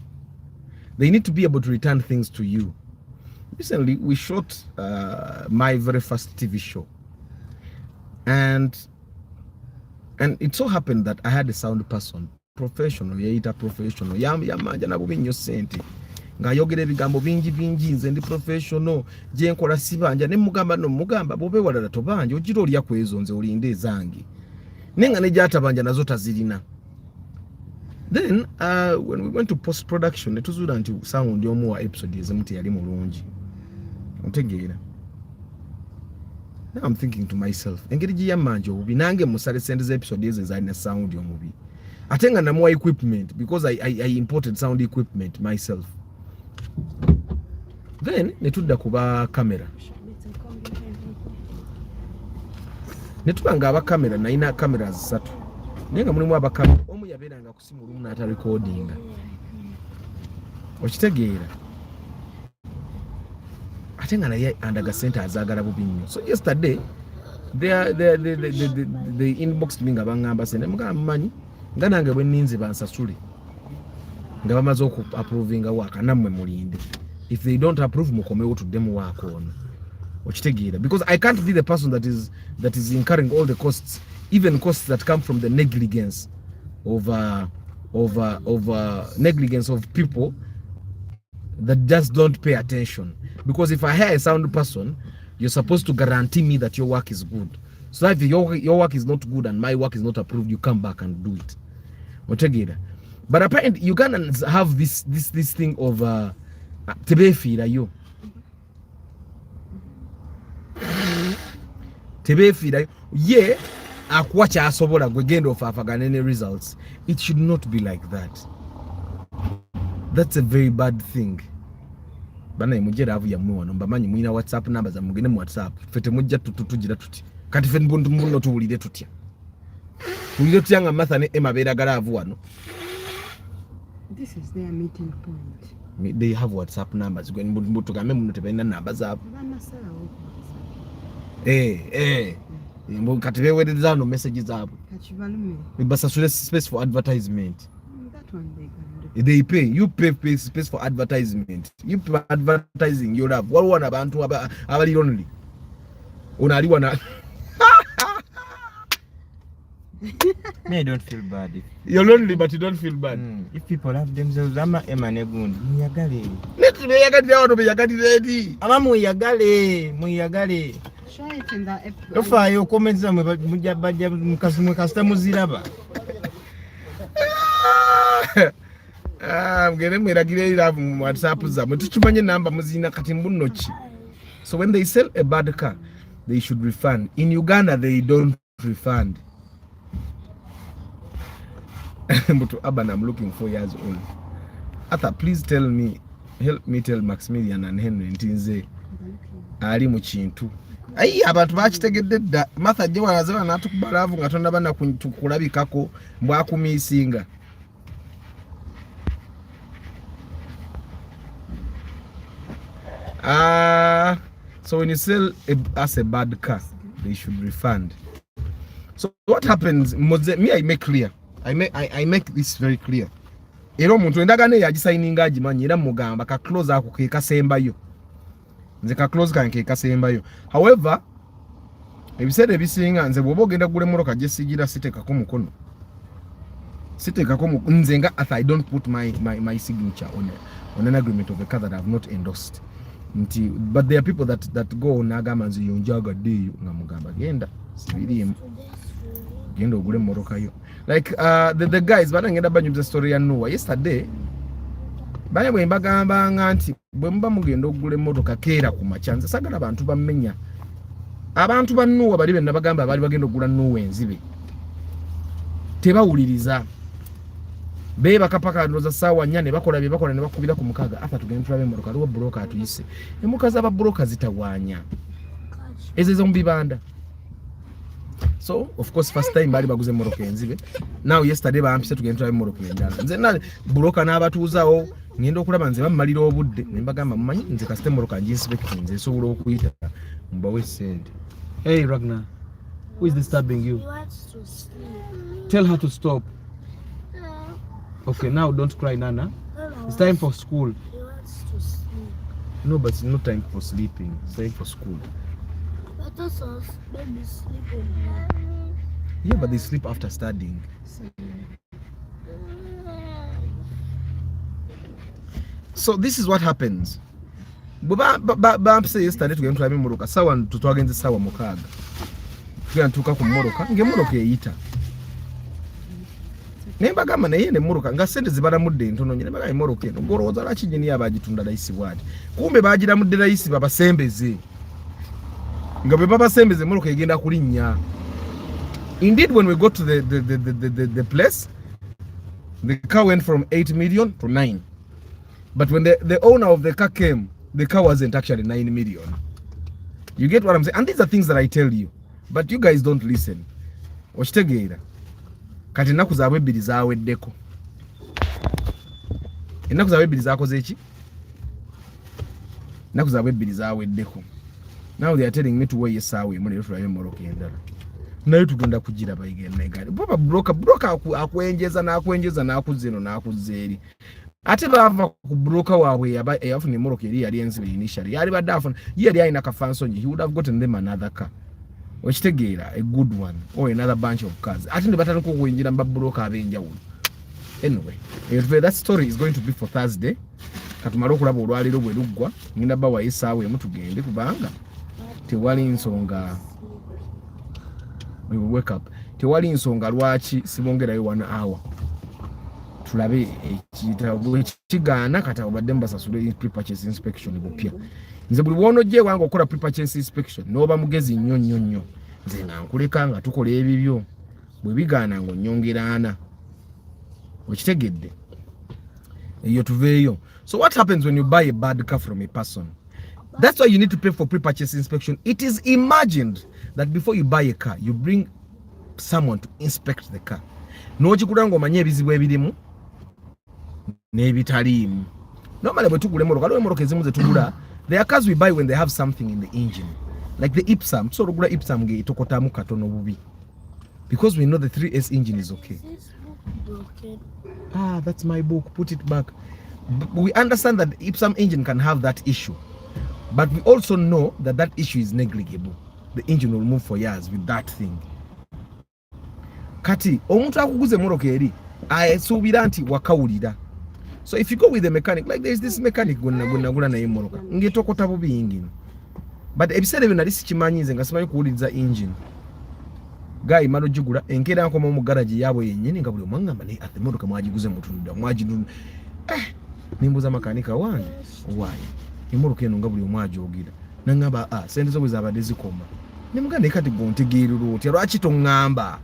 [SPEAKER 1] They need to be able to return things to you. Recently, we shot my very first TV show, and it so happened that I had a sound person, professional, yamanja na bubinyo sente. Ngayogera ebigambo bingi nze ndi professional je nkola sibanja ne mugamba bobe walala tobanja ogira olya kwezo nze olinde ezange nenga ne jata banja nazo tazirina. Then when we went to post production netuzura nti sound yomu wa episode ezemuti yali mulungi ontegeera. Now I'm thinking to myself, engeri giyamanja obubi nange musale sente ze episode ezo zalina sound yomubi atenga na more equipment, because I imported sound equipment myself. Then netudda kuba camera, netubanga aba camera naina cameras 3 nenga mulimu aba camera omu yabeeranga ku simu lumu n'ata recordinga okitegeera ate nga naye andaga sente azaagala bubi nnyo. So yesterday they inboxed me nga bangamba sente mugamba mumanyi nga nange bwe nninze bansasule nga bamaze oku approvinga waka nammwe mulinde. If they don't approve mukomewo tuddemu wako ono okitegeera, because I can't be the person that is incurring all the costs, even costs that come from the negligence of negligence of people that just don't pay attention. Because if I hire a sound person, you're supposed to guarantee me that your work is good. So if your work is not good and my work is not approved, you come back and do it. Okitegeera. But apparently Ugandans have this thing of tebefira yo. Tebefira ye akwacha asobola gwegendo of afaganene results. It should not be like that. That's a very bad thing. Bana imujera avu ya mwa no bamanyi mwina WhatsApp number za mugene mu WhatsApp. Fete mujja tutugira tuti. Kati fe mbundu mbuno tuwulire tutya. Tulire tyanga mathane emabera garavu wano.
[SPEAKER 4] This is their meeting point.
[SPEAKER 1] They have WhatsApp numbers. When mbutu kame muno tebena numbers up. Kati bewedeza no messages up. Basa sure space for advertisement.
[SPEAKER 4] That one they can do.
[SPEAKER 1] They pay. You pay space for advertisement. You pay advertising your love. What one abantu abali only. Unaliwa na
[SPEAKER 2] Me, I don't feel bad.
[SPEAKER 1] You're lonely, but you don't feel bad.
[SPEAKER 2] If people love themselves, ama emanegundi. Muyagale.
[SPEAKER 1] Let's be yagadi. Ama muyagale.
[SPEAKER 4] Show it in the app.
[SPEAKER 2] Ofa yo comments za mujabajja mukasumwe customer ziraba.
[SPEAKER 1] Mgene mwiragire love mu WhatsApp za mutuchumanye namba muzina kati mbunochi. So when they sell a bad car, they should refund. In Uganda, they don't refund. But Aban, I'm looking 4 years old. Arthur, please help me tell Maximilian and Henry Ntinze ali mu kintu. Ayi abantu bakitegedde dda. Martha je wanazewa natukubalavu ngatonda bana kulabikako mbwakumisinga. So when you sell as a bad car, they should refund. So what happens? Me, I make clear. I make this very clear. Ero muntu endagane yagisigninga agimanyi era mugamba ka close ako ke kasembayo. Nze ka close kanke kasembayo. However, ebiseera ebisinga nze bwoba ogenda kugula emmotoka gyesigira siteekako mukono. sitekako nze nga I don't put my signature on an agreement of a car that I have not endorsed. But there are people that go on agamba nze yonjaga deyo nga mugamba genda sibirimu genda ogule moroka yo. Like the guys banangenda banyuza story ya Noah yesterday. Banye bwe mbagamba nganti bwe mba mugenda ogule moroka keera ku machanza sagala abantu bamenya. Abantu ba Noah bali benna bagamba bali bagenda ogula Noah enzibe. Tebawuliriza. Be bakapaka ndoza sawa nyane bakola ne bakubira ku mukaga afa tugenda tulabe moroka aliwo broker atuyise. Emukaza aba broker zitawanya. Ezo mbibanda. So of course first time bali baguze moroka enzibe. Now yesterday bampise tugenda tulabe moroka endala. Nze na broker n'abatuuzaawo ngenda okulaba nze bammalira obudde ne mbagamba mumanyi nze kasite moroka inspect nze sobola okuyita mbawe send.
[SPEAKER 2] Hey Ragnar, who is disturbing you?
[SPEAKER 3] He wants to sleep.
[SPEAKER 2] Tell her to stop.
[SPEAKER 3] No,
[SPEAKER 2] Okay, now don't cry, Nana.
[SPEAKER 3] no,
[SPEAKER 2] It's time for school.
[SPEAKER 3] he wants to sleep.
[SPEAKER 1] No, but it's not time for sleeping. It's time for school.
[SPEAKER 3] But also, maybe sleeping.
[SPEAKER 1] Yeah, but they sleep after studying. So this is what happens. Bampise yesterday tugenda tulabe moroka sawa tutwagenze sawa mukaga. Tugenda tuka ku moroka nge moroka eyita. Nemba gamba naye ne moroka nga sente zibala mudde ntono nyine baga moroka eno ngoroza laki nyini abagitunda layisi wadi. Kumbe bagira mudde layisi babasembeze. Nga bwe babasembeze moroka egenda kulinnya. Indeed, when we got to the place, the car went from 8 million to 9. But when the owner of the car came, the car wasn't actually 9 million. You get what I'm saying? And these are things that I tell you, but you guys don't listen. Oshitegeera. Kati ennaku zaabwe ebbiri zaaweddeko. Ennaku zaabwe ebbiri zaakoze ki? Ennaku zaabwe ebbiri zaaweddeko. Now they are telling me to weigh esaawa emu leero tulabe moroka endala. Naye tugenda kugira bayigenda egari. Baba broker akwenjeza n'akuzza eno n'akuzza eri. Ate bava ku broker waabwe eyafuna moroka eri yali enzibe initially. Yali badde afuna yali alina kafansonyi. He would have gotten them another car. Okitegeera, a good one or another bunch of cars. Ate ne batandika okwenjira mba broker ab'enjawulo. Anyway, that story is going to be for Thursday. Katumala okulaba olwaliro bwe luggwa. Ngenda bawa esaawa emu tugende kubanga tewali nsonga. We will wake up. Tewali nsonga lwaki sibongerayo 1 hour. Tulabe ekitabo kigaana kati obadde mbasasule pre-purchase inspection bupya. Nze buli wonojje wange okola pre-purchase inspection n'oba mugezi nnyo. Nze nga nkuleka nga tukola ebibyo. Bwe bigaana ng'onnyongeraana. Okitegedde. Eyo tuveeyo. So what happens when you buy a bad car from a person? That's why you need to pay for pre-purchase inspection. It is imagined that before you buy a car, you bring someone to inspect the car. N'okikula ng'omanye ebizibu ebirimu n'ebitaliimu. Normally bwe tugula emmoroka, waliwo emmoroka ezimu ze tugula, there are cars we buy when they have something in the engine. Like the Ipsam. So ogula Ipsam ng'etokotamu katono bubi. Because we know the 3S engine is okay.
[SPEAKER 3] This book broken.
[SPEAKER 1] Ah, that's my book. Put it back. We understand that the Ipsam engine can have that issue. But we also know that that issue is negligible. The engine will move for years with that thing. Kati, omuntu akuguze moroka eri, ayesuubira nti wakawulira. So if you go with a mechanic, like there is this mechanic gonna naye moroka, ngetokota bubi engine. But ebiseera ebyo nali sikimanyize nga simanyi kuwuliriza engine. Guy malo jugula enkera nkoma mu garage yabwe yennyini nga buli omwangamba ne ate moroka mwagiguze mutunda mwaginu. Nimbuza makanika wange, why? Emoroka eno nga buli omwajogira. Nangamba sente zo bwe zabadde zikoma. Nemuganda kati gontegeerero otya lwaki tongamba?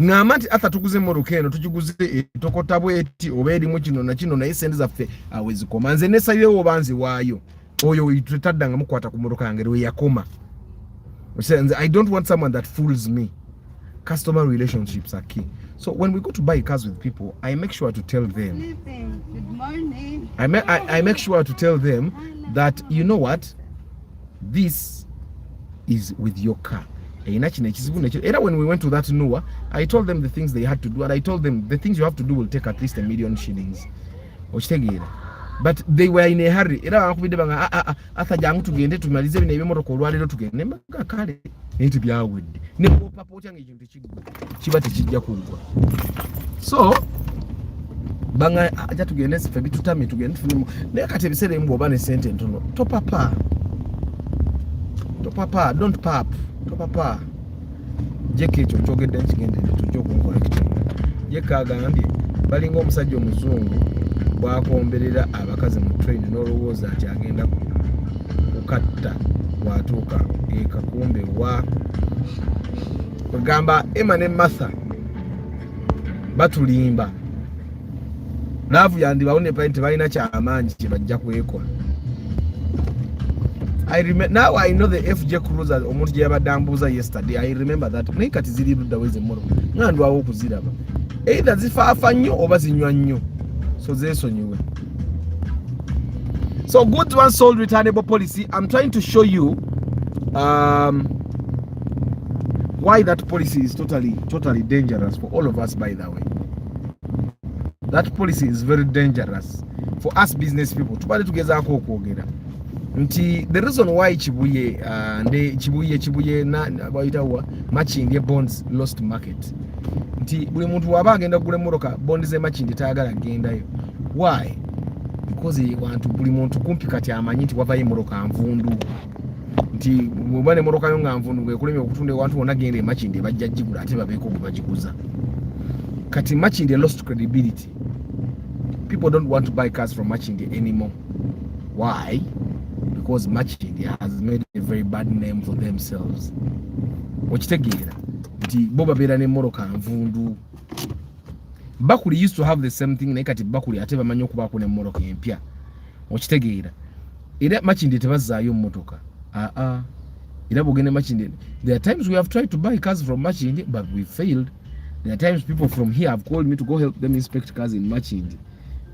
[SPEAKER 1] Ngamba nti ata tuguze moroka eno tugiguze etokota bweti oba erimu kino na kino naye sente zaffe awezikoma. Nze nesayirewo banzi waayo. Oyo tutadanga mukwata ku moroka yange lwe yakoma. I don't want someone that fools me. Customer relationships are key. So when we go to buy cars with people, I make sure to tell them.
[SPEAKER 4] Good morning.
[SPEAKER 1] I make sure to tell them that, you know what, this is with your car. Either when we went to that Noah, I told them the things they had to do, and I told them the things you have to do will take at least 1 million shillings. But they were in a hurry. Era bakubide banga ata jangu tugende tumalize bino ebimoroka olwaliro tugende mbaga kale nti byawedde ne papa otyange ekintu tekigwa kiba tekijja kuggwa. So banga ajja tugende sife bitutami tugende tufunemu naye kati ebiseera ebimu bw'oba ne ssente ntono topapa, don't pap, topapa. Jeka ekyo kyogedde nkigende tujja okunkola kitinga. Jeka agambye balinga omusajja omuzungu bwakomberera abakazi mu train n'olowooza nti agenda kukatta bwatuuka ekakumbe wa kugamba Emma ne Martha batulimba laavu yandibawo ne paint balina kyamaanyi kye bajja kwekola. Now I know the FJ cruiser omuntu gye yabadde ambuuza yesterday. I remember that. Naye kati ziri ludda we z'emmotoka nga ndwawo okuziraba either zifaafa nnyo oba zinywa nnyo, so zeesonyiwe. So goods once sold returnable policy. I'm trying to show you why that policy is totally dangerous for all of us. By the way, that policy is very dangerous for us business people. Tubale tugezaako okwogera nti the reason why Kibuye na bayitawa matching bonds lost market nti buli muntu waba agenda kugula emmotoka bondi ze matching tayagala agendayo. Why? Because buli muntu kumpi kati amanyi nti wavayo emmotoka nvundu, nti mubane emmotoka yo nga nvundu ngekulemye okutunda ewantu wonna genda matching bajja gigula ate babeeko gwe bagiguza. Kati matching lost credibility. People don't want to buy cars from matching anymore. Why? Because matching has made a very bad name for themselves. Okitegeera nti bo babeera n'emmoroka nvundu. Bakuli used to have the same thing naye kati bakuli ate bamanyi okubaako n'emmoroka empya. Okitegeera era matching tebazzaayo mmotoka. Era bwogende matching, there are times we have tried to buy cars from matching but we failed. There are times people from here have called me to go help them inspect cars in matching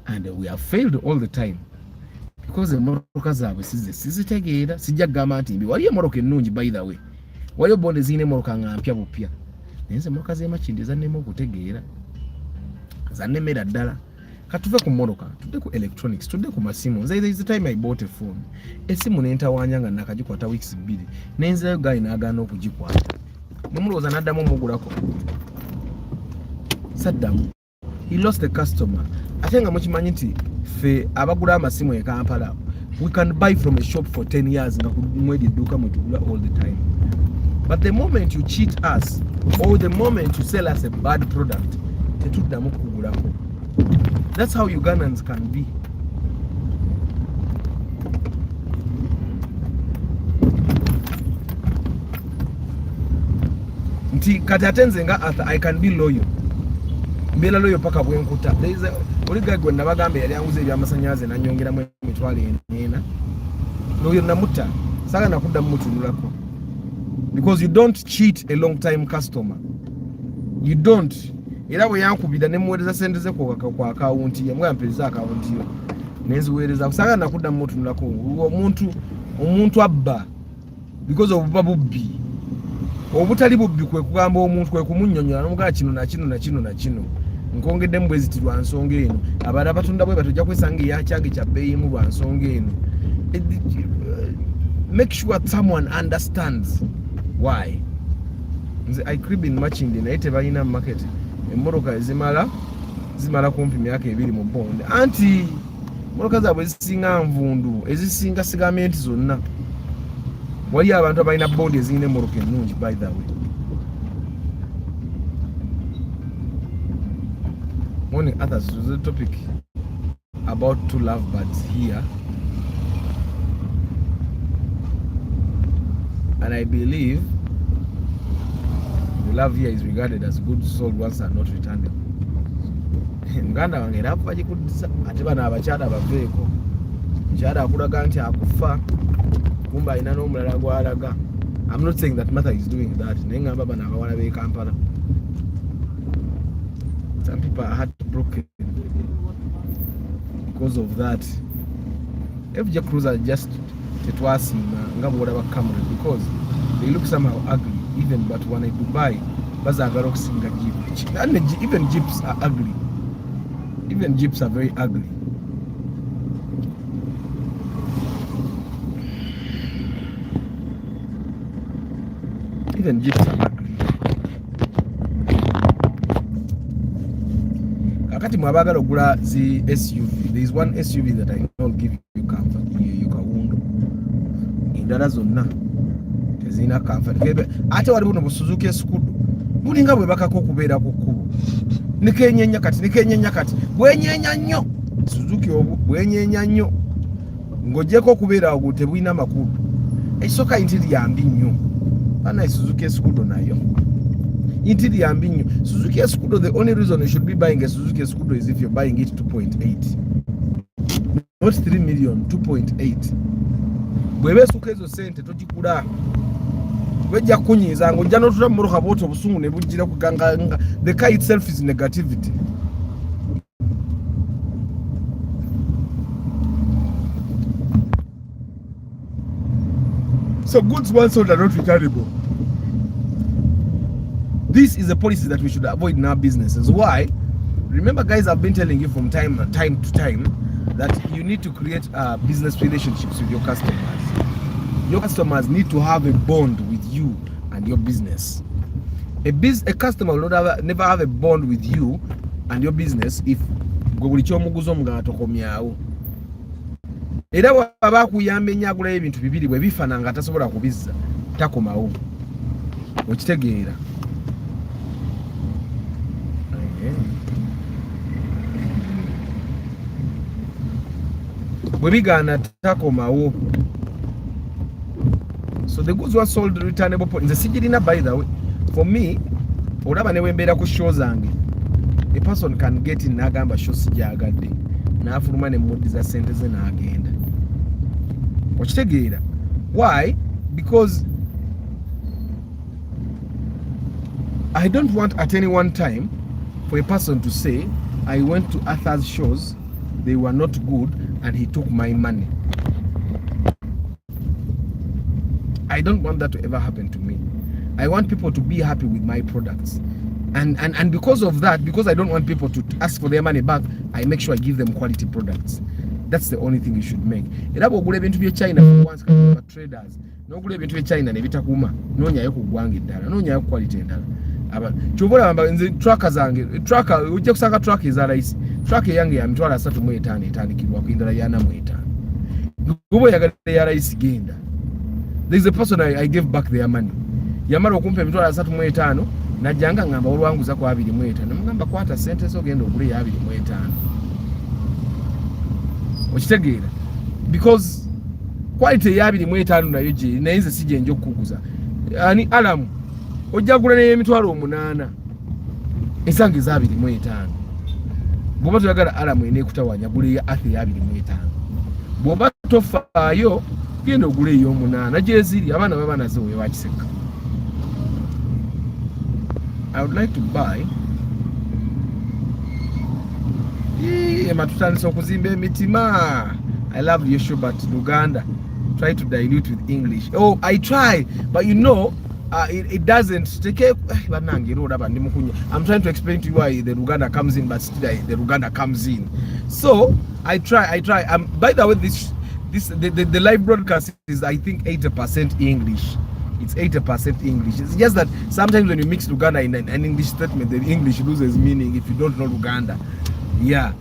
[SPEAKER 1] and we have failed all the time. Because emmotoka zaabwe sizitegeera. Sijja kugamba nti mbi waliyo emmotoka ennungi, by the way waliyo bonde zirina emmotoka nga mpya bupya, naye nze emmotoka z'emakindi zannema okutegeera, zannemera ddala. Katuve ku mmotoka tudde ku electronics, tudde ku masimu. Nze there is the time I bought a phone, essimu nentawanya nga nakagikwata weeks 2 nenzirayo gaali n'agaana okugikwata, nemulowooza n'addamu omugulako saddamu. He lost the customer. Ate nga mukimanyi nti fe abagula amasimu e Kampala, we can buy from a shop for 10 years nga kumwedi edduuka mwetugula all the time. But the moment you cheat us or the moment you sell us a bad product, tetuddamu kugulako. That's how Ugandans can be. Nti kati ate nze nga Arthur, I can be loyal. Mbera loyo paka bwenkuta. Oliga gwe nabagambe yali anguze ebyamasanyaze nanyongeramu emitwalo ena. Loyo namutta. Saka nakudda mmutunulako. Because you don't cheat a long time customer. You don't. Era bwe yankubira ne muwereza sente ze kwa account ye, mwe ampeza account yo. Neziwereza saka nakudda mmutunulako. Omuntu abba because of babubbi. Obutali bubbi kwe kugamba omuntu kwe kumunnyonnyola n'omugala kino na kino. Nkongedde mbweziti lwa nsonga eno. Abantu abatunda bwe batojja kwesanga yakyange kya bbeeyi mu lwa nsonga eno. Make sure someone understands why. Nze I crib in matching naye tebalina market. Emmoroka zimala kumpi myaka 2 mu bond. Anti mmoroka zaabwe zisinga nvundu, ezisinga sigamenti zonna. Wali abantu abalina bondi ezirina emmoroka ennungi, by the way. Morning others, was a topic about two lovebirds here, and I believe the love here is regarded as good sold ones are not returnable. Muganda wange era bagikuddisa ate bano abakyala baveeko. Mukyala akulaga nti akufa kumba alina n'omulala gw'alaga. I'm not saying that Martha is doing that. Naye ngamba bano abawala b'e Kampala. Some people are heartbroken because of that. FJ Cruiser just tetwasinga nga bw'olaba camera because they look somehow ugly, even but when I Dubai bazagala okusinga Jeep. And even Jeeps are ugly. Even Jeeps are very ugly. Even Jeeps are ugly. Kakati mwabagala ogula zi SUV. There is one SUV that I know give you comfort. You kawundo. Indala zonna tezina comfort. Ate wali buno Suzuki Skudu. Bulinga bwe bakako okubeera ku kkubo. Nikenyenya kati. Bwenyenya nnyo. Suzuki obu bwenyenya nnyo. Ngojeko okubeera ogu tebulina makulu. Ekisoka intiri yambi nnyo. Bana Suzuki Skudu nayo. Intiri yambi nnyo. Suzuki Skudu, the only reason you should be buying a Suzuki Skudu is if you're buying it 2.8. Not 3 million, 2.8. Bwebe suka ezo sente togikula. Wejja kunyiza ngojja n'otula mu motoka bw'otyo obusungu ne bujjira kuganga. The car itself is negativity. So goods once sold are not returnable. This is a policy that we should avoid in our businesses. Why? Remember, guys, I've been telling you from time to time that you need to create business relationships with your customers. Your customers need to have a bond with you and your business. A customer will never have a bond with you and your business if era baba kuyamba enyagula y'ebintu bibiri bwe bifana nga tasobola kubizza takomawo okitegeera. Bwe bigaana takomawo. So the goods were sold returnable. Nze sijirina, by the way. For me, olaba ne wembeera ku show zange, a person can get in n'agamba show sijagadde n'afuluma ne muddiza sente ze n'agenda. Okitegeera. Why? Because I don't want at any one time for a person to say, I went to Arthur's shows, they were not good, and he took my money. I don't want that to ever happen to me. I want people to be happy with my products. And because of that, because I don't want people to ask for their money back, I make sure I give them quality products. That's the only thing you should make. Era bw'ogula ebintu bye China for once kati for traders. N'ogula ebintu bye China ne bitakuuma. Noonyayo ku ggwanga eddala. Noonyayo ku quality endala. Ky'obola bamba nze tracker zange. Tracker ojja kusanga tracker eza layisi. Tracker yange ya mitwalo 35 etandikirwa ku endala ya 45. Gwe oyagala ya layisi genda. There is a person I gave back their money. Yamala okumpa emitwalo 35 najjanga ngamba olwanguza ku 25. Namugamba kwata sente zo genda ogule ya 25. Okitegeera. Because quality ya 25 nayo gye naye nze sije njo kukuguza. Ani alamu ojja gula ne emitwalo 8 esange za 25. Bw'oba toyagala alamu eneekutawanya gule ya athi ya 25. Bw'oba tofaayo genda ogule eyo 8 gyeziri abaana baba nazo we bakiseka. I would like to buy matutandisa okuzimba emitima. I love your show, but Uganda try to dilute with English. Oh, I try, but you know, it doesn't take care. I'm trying to explain to you why the Uganda comes in, but still the Uganda comes in. So I try. By the way, the live broadcast is, I think, 80% English. It's 80% English. It's just that sometimes when you mix Uganda in an English statement, the English loses meaning if you don't know Uganda. Yeah.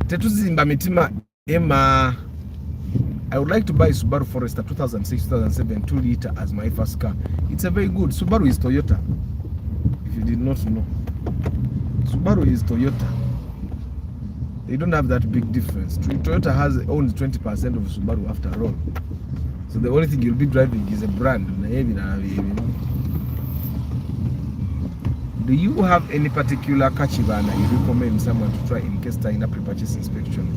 [SPEAKER 1] Tetuzimba mitima Emma. I would like to buy Subaru Forester 2006-2007 2-liter as my first car. It's a very good. Subaru is Toyota. If you did not know, Subaru is Toyota. They don't have that big difference. Toyota has owns 20% of Subaru after all. So the only thing you'll be driving is a brand. Do you have any particular kachibana you recommend someone to try in case in a pre-purchase inspection?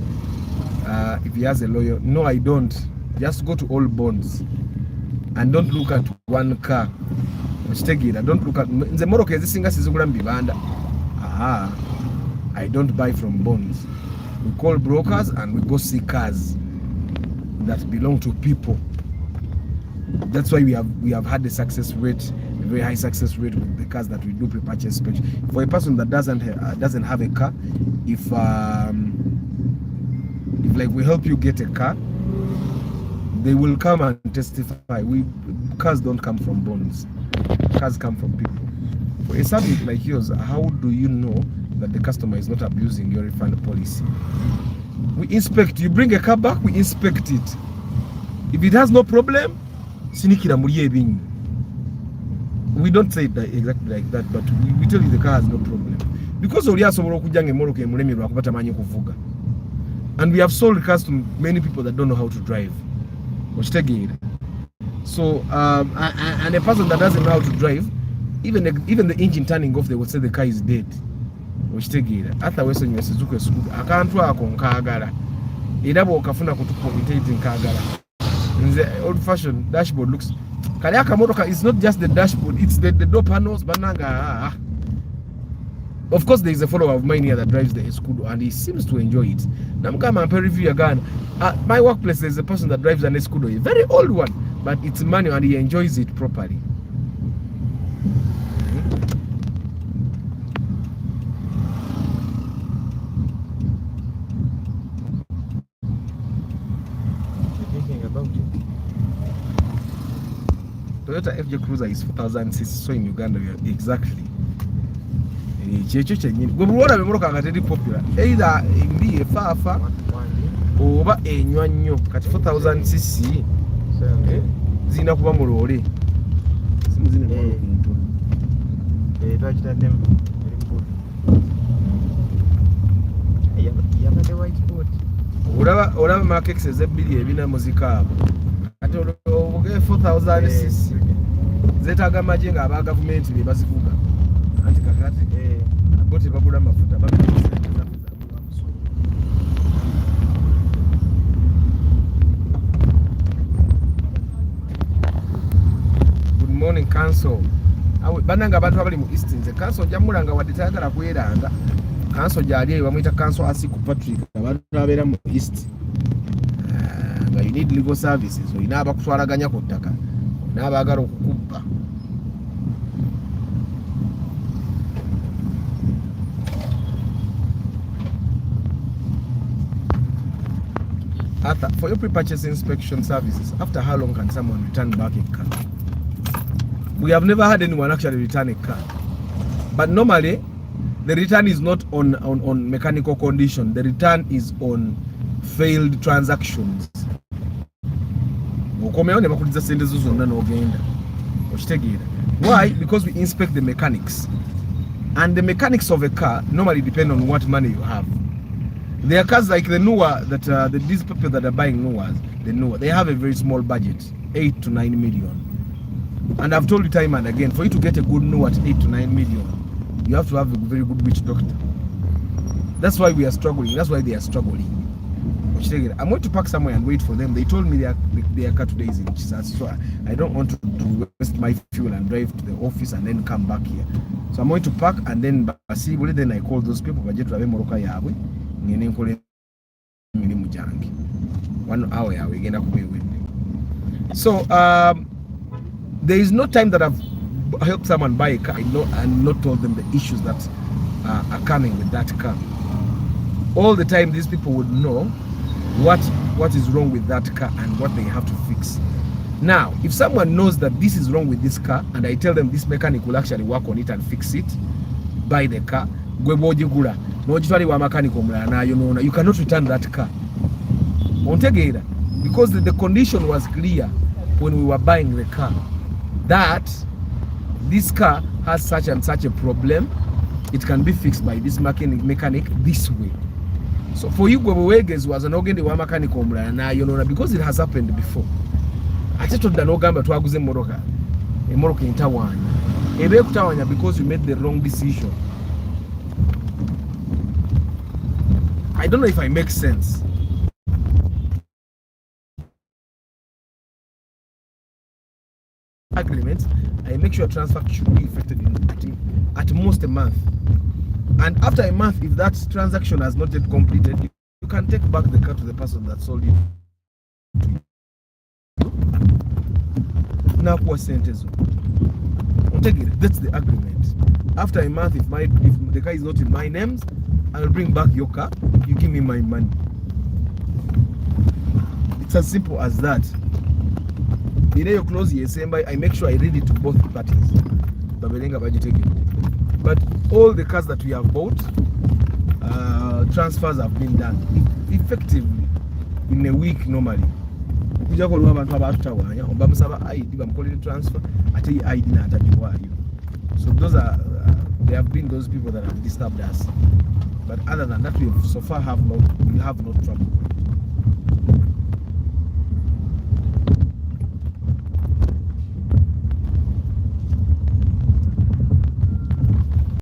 [SPEAKER 1] If he has a lawyer, no, I don't. Just go to all bonds and don't look at one car. Don't look at the Morocco. I don't buy from bonds. We call brokers and we go see cars that belong to people. That's why we have had a success rate, a very high success rate with the cars that we do pre-purchase inspection. For a person that doesn't have a car, if like we help you get a car, they will come and testify. Cars don't come from bonds. Cars come from people. For a service like yours, how do you know that the customer is not abusing your refund policy? We inspect. You bring a car back, we inspect it. If it has no problem, sinikira muri ebinyu. We don't say it exactly like that, but we tell you the car has no problem. Because oli asobola okujja ng'emmoloka emulemerwa kuba tamanyi kuvuga. And we have sold cars to many people that don't know how to drive. So, and a person that doesn't know how to drive, even the engine turning off, they will say the car is dead. After Western Suzuki school, I can't work on Kagara. Idabo Kafuna to point in Kagara. The old fashioned dashboard looks. Kariaka Motoka is not just the dashboard, it's the door panels, Bananga. Of course, there is a follower of mine here that drives the Escudo and he seems to enjoy it. Namkama and review again. At my workplace, there's a person that drives an Escudo, a very old one, but it's manual and he enjoys it properly.
[SPEAKER 2] Thinking about it.
[SPEAKER 1] Toyota FJ Cruiser is 4,006, so in Uganda, exactly. Bwebulwala bemoloka nga teri popular either embi efaafa oba enywa nnyo kati 4000cc zina kuba mu loole simu zine bintu
[SPEAKER 2] twakitaddemu yabadde whiteboard
[SPEAKER 1] olaba makex ezebbiri ebina muzikaabo kati obuge 4000cc zetaaga maje nga aba gavumenti be bazivuga anti kakati bote bagula mafuta Good morning council. Bananga abantu abali mu East nze council jamulanga wadde tayagala kweranga. Council gyali eyo bamuyita council Asiku Patrick abantu abeera mu East. Nga you need legal services. Oyina abakutwalaganya ku ttaka. Oyina abaagala okukubba. For your pre-purchase inspection services, after how long can someone return back a car? We have never had anyone actually return a car. But normally, the return is not on mechanical condition. The return is on failed transactions. Why? Because we inspect the mechanics. And the mechanics of a car normally depend on what money you have. There are cars like the Nuwa that these people that are buying Nuwas, they have a very small budget, 8 to 9 million. And I've told you time and again, for you to get a good Nuwa at 8 to 9 million, you have to have a very good witch doctor. That's why we are struggling. That's why they are struggling. I'm going to park somewhere and wait for them. They told me their car today is in Chisas, so I don't want to waste my fuel and drive to the office and then come back here. So I'm going to park and then then I call those people. 1 hour yawe igenda kubewe. So there is no time that I've helped someone buy a car and not told them the issues that are coming with that car. All the time these people would know what is wrong with that car and what they have to fix. Now if someone knows that this is wrong with this car and I tell them this mechanic will actually work on it and fix it, buy the car, you cannot return that car because the condition was clear when we were buying the car that this car has such and such a problem. It can be fixed by this mechanic this way. So for you Gwebweges was an organ wa mechanic because it has happened before. I just told the Nogamba to aguze Moroka in Tawanya because you made the wrong decision. I don't know if I make sense. Agreement, I make sure transfer should be effected in at most a month. And after a month, if that transaction has not yet completed, you can take back the car to the person that sold it. Now, that's the agreement. After a month, if the car is not in my names, I will bring back your car. You give me my money. It's as simple as that. The day you close the assembly, I make sure I read it to both parties. babelenga bagiteke. But all the cars that we have bought, transfers have been done effectively in a week normally. Okujja ko lwa abantu abatutawanya bamusaba ID bamukolere transfer ate ID n'atagiwaayo. So those are there have been those people that have disturbed us, but other than that we have so far we have no trouble.